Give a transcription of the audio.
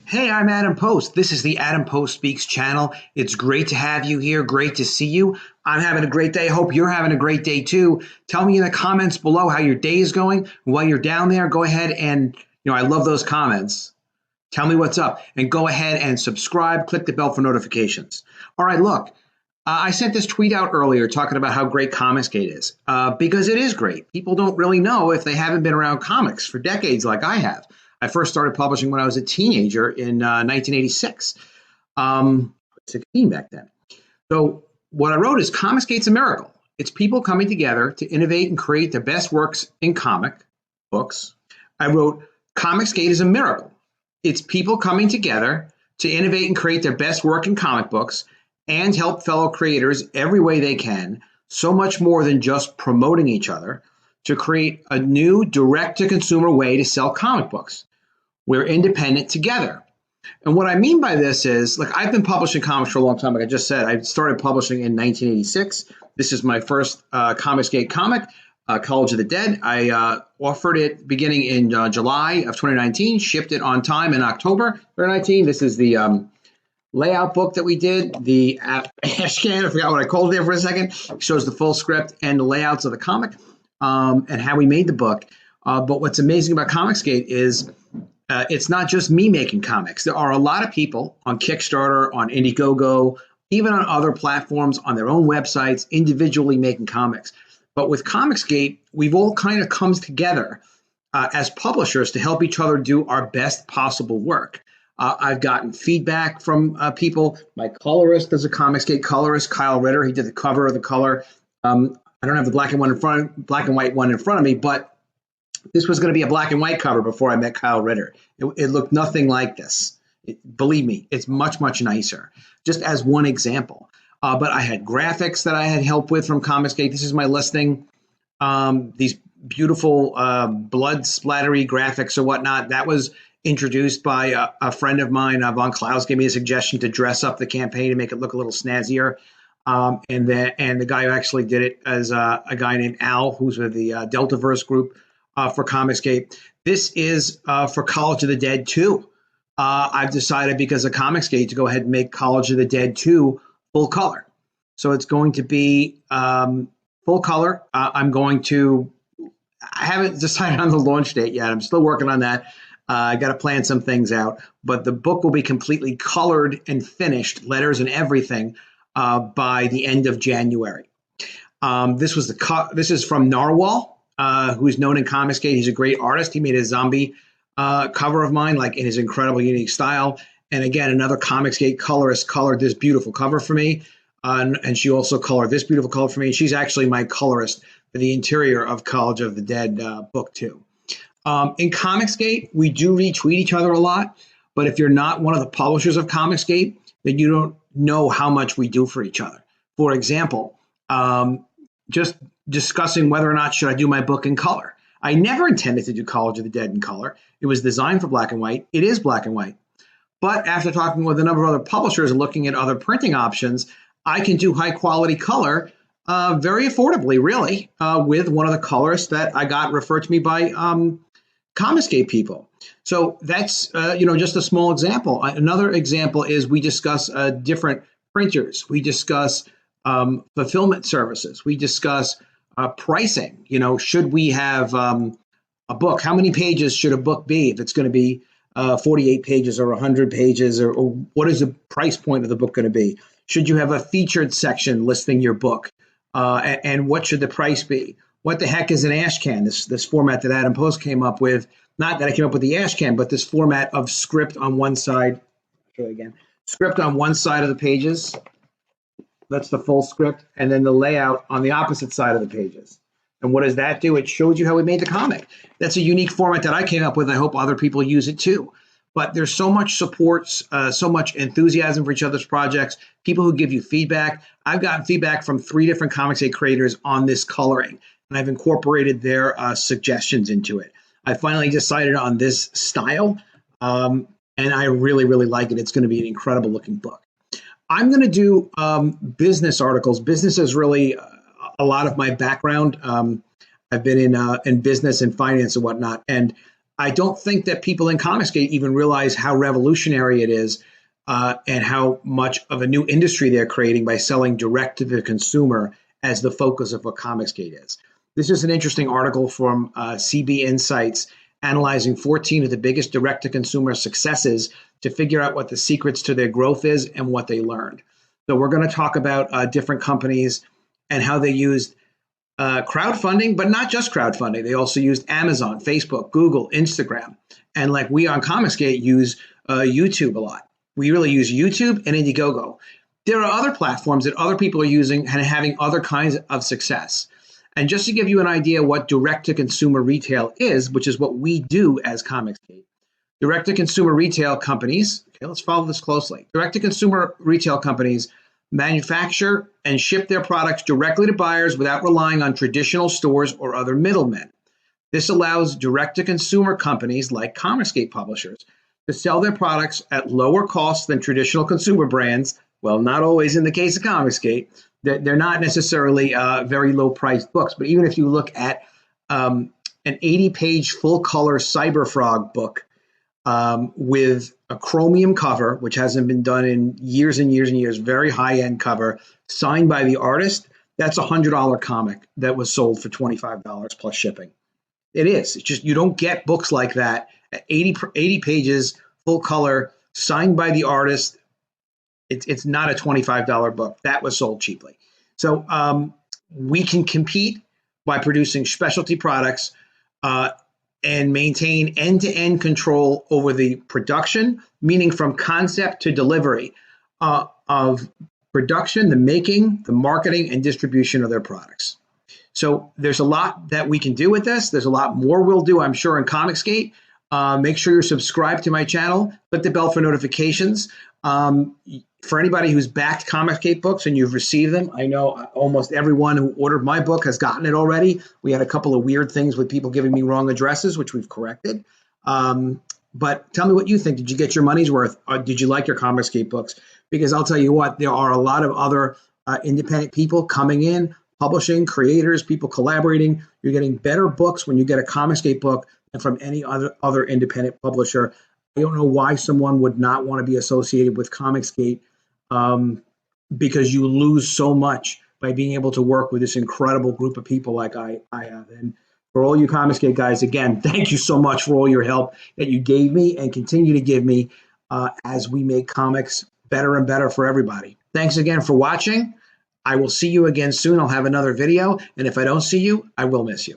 Hey, I'm Adam Post. This is the Adam Post Speaks channel. It's great to have you here. Great to see you. I'm having a great day. I hope you're having a great day too. Tell me in the comments below how your day is going. While you're down there, go ahead and, I love those comments. Tell me what's up and go ahead and subscribe. Click the bell for notifications. All right, look, I sent this tweet out earlier talking about how great ComicsGate is because it is great. People don't really know if they haven't been around comics for decades like I have. I first started publishing when I was a teenager in 1986. I was 16 back then. So what I wrote is ComicsGate's a miracle. It's people coming together to innovate and create the best works in comic books. I wrote ComicsGate is a miracle. It's people coming together to innovate and create their best work in comic books and help fellow creators every way they can, so much more than just promoting each other, to create a new direct-to-consumer way to sell comic books. We're independent together. And what I mean by this is, like, I've been publishing comics for a long time. Like I just said, I started publishing in 1986. This is my first ComicsGate comic, College of the Dead. I offered it beginning in July of 2019, shipped it on time in October 2019. This is the layout book that we did, the ash can. I forgot what I called it there for a second. It shows the full script and the layouts of the comic. And how we made the book. But what's amazing about ComicsGate is it's not just me making comics. There are a lot of people on Kickstarter, on Indiegogo, even on other platforms, on their own websites, individually making comics. But with ComicsGate, we've all kind of come together as publishers to help each other do our best possible work. I've gotten feedback from people. My colorist is a ComicsGate colorist, Kyle Ritter. He did the cover of the color. I don't have the black and white one in front of me, but this was going to be a black and white cover before I met Kyle Ritter. It looked nothing like this. Believe me, it's much, much nicer, just as one example. But I had graphics that I had help with from ComicsGate. This is my listing. These beautiful blood splattery graphics or whatnot. That was introduced by a friend of mine. Von Klaus gave me a suggestion to dress up the campaign and make it look a little snazzier. And the guy who actually did it is a guy named Al, who's with the Deltaverse group for ComicsGate. This is for College of the Dead 2. I've decided, because of ComicsGate, to go ahead and make College of the Dead 2 full color. So it's going to be full color. I haven't decided on the launch date yet. I'm still working on that. I got to plan some things out. But the book will be completely colored and finished, letters and everything, by the end of January. This is from Narwhal, who's known in ComicsGate. He's a great artist. He made a zombie cover of mine, like in his incredible, unique style. And again, another ComicsGate colorist colored this beautiful cover for me. And she also colored this beautiful color for me. She's actually my colorist for the interior of College of the Dead book 2. In ComicsGate, we do retweet each other a lot. But if you're not one of the publishers of ComicsGate, then you don't know how much we do for each other. For example, just discussing whether or not should I do my book in color. I never intended to do College of the Dead in color. It was designed for black and white. It is black and white. But after talking with a number of other publishers and looking at other printing options, I can do high quality color very affordably, really, with one of the colorists that I got referred to me by ComicsGate people. So that's, just a small example. Another example is we discuss different printers. We discuss fulfillment services. We discuss pricing. Should we have a book? How many pages should a book be? If it's going to be 48 pages or 100 pages, or what is the price point of the book going to be? Should you have a featured section listing your book? And what should the price be? What the heck is an ash can? This format that Adam Post came up with. Not that I came up with the ash can, but this format of script on one side. I'll show you again. Script on one side of the pages. That's the full script. And then the layout on the opposite side of the pages. And what does that do? It shows you how we made the comic. That's a unique format that I came up with. I hope other people use it too. But there's so much support, so much enthusiasm for each other's projects, people who give you feedback. I've gotten feedback from 3 different ComicsGate creators on this coloring, and I've incorporated their suggestions into it. I finally decided on this style, and I really, really like it. It's going to be an incredible looking book. I'm going to do business articles. Business is really a lot of my background. I've been in business and finance and whatnot, and I don't think that people in ComicsGate even realize how revolutionary it is and how much of a new industry they're creating by selling direct to the consumer as the focus of what ComicsGate is. This is an interesting article from CB Insights analyzing 14 of the biggest direct-to-consumer successes to figure out what the secrets to their growth is and what they learned. So we're going to talk about different companies and how they used crowdfunding, but not just crowdfunding. They also used Amazon, Facebook, Google, Instagram. And like we on ComicsGate use YouTube a lot. We really use YouTube and Indiegogo. There are other platforms that other people are using and having other kinds of success. And just to give you an idea what direct-to-consumer retail is, which is what we do as ComicsGate, direct-to-consumer retail companies, okay, let's follow this closely. Direct-to-consumer retail companies manufacture and ship their products directly to buyers without relying on traditional stores or other middlemen. This allows direct-to-consumer companies like ComicsGate publishers to sell their products at lower costs than traditional consumer brands. Well, not always in the case of ComicsGate. They're not necessarily very low-priced books, but even if you look at an 80-page full-color Cyberfrog book with a chromium cover, which hasn't been done in years and years and years, very high-end cover, signed by the artist, that's a $100 comic that was sold for $25 plus shipping. It is. It's just you don't get books like that at 80 pages, full color, signed by the artist. It's not a $25 book. That was sold cheaply. So we can compete by producing specialty products and maintain end-to-end control over the production, meaning from concept to delivery of production, the making, the marketing, and distribution of their products. So there's a lot that we can do with this. There's a lot more we'll do, I'm sure, in ComicsGate. Make sure you're subscribed to my channel. Click the bell for notifications. For anybody who's backed ComicsGate books and you've received them, I know almost everyone who ordered my book has gotten it already. We had a couple of weird things with people giving me wrong addresses, which we've corrected. But tell me what you think. Did you get your money's worth? Or did you like your ComicsGate books? Because I'll tell you what, there are a lot of other independent people coming in, publishing, creators, people collaborating. You're getting better books when you get a ComicsGate book than from any other independent publisher. I don't know why someone would not want to be associated with ComicsGate because you lose so much by being able to work with this incredible group of people like I have. And for all you ComicsGate guys, again, thank you so much for all your help that you gave me and continue to give me as we make comics better and better for everybody. Thanks again for watching. I will see you again soon. I'll have another video. And if I don't see you, I will miss you.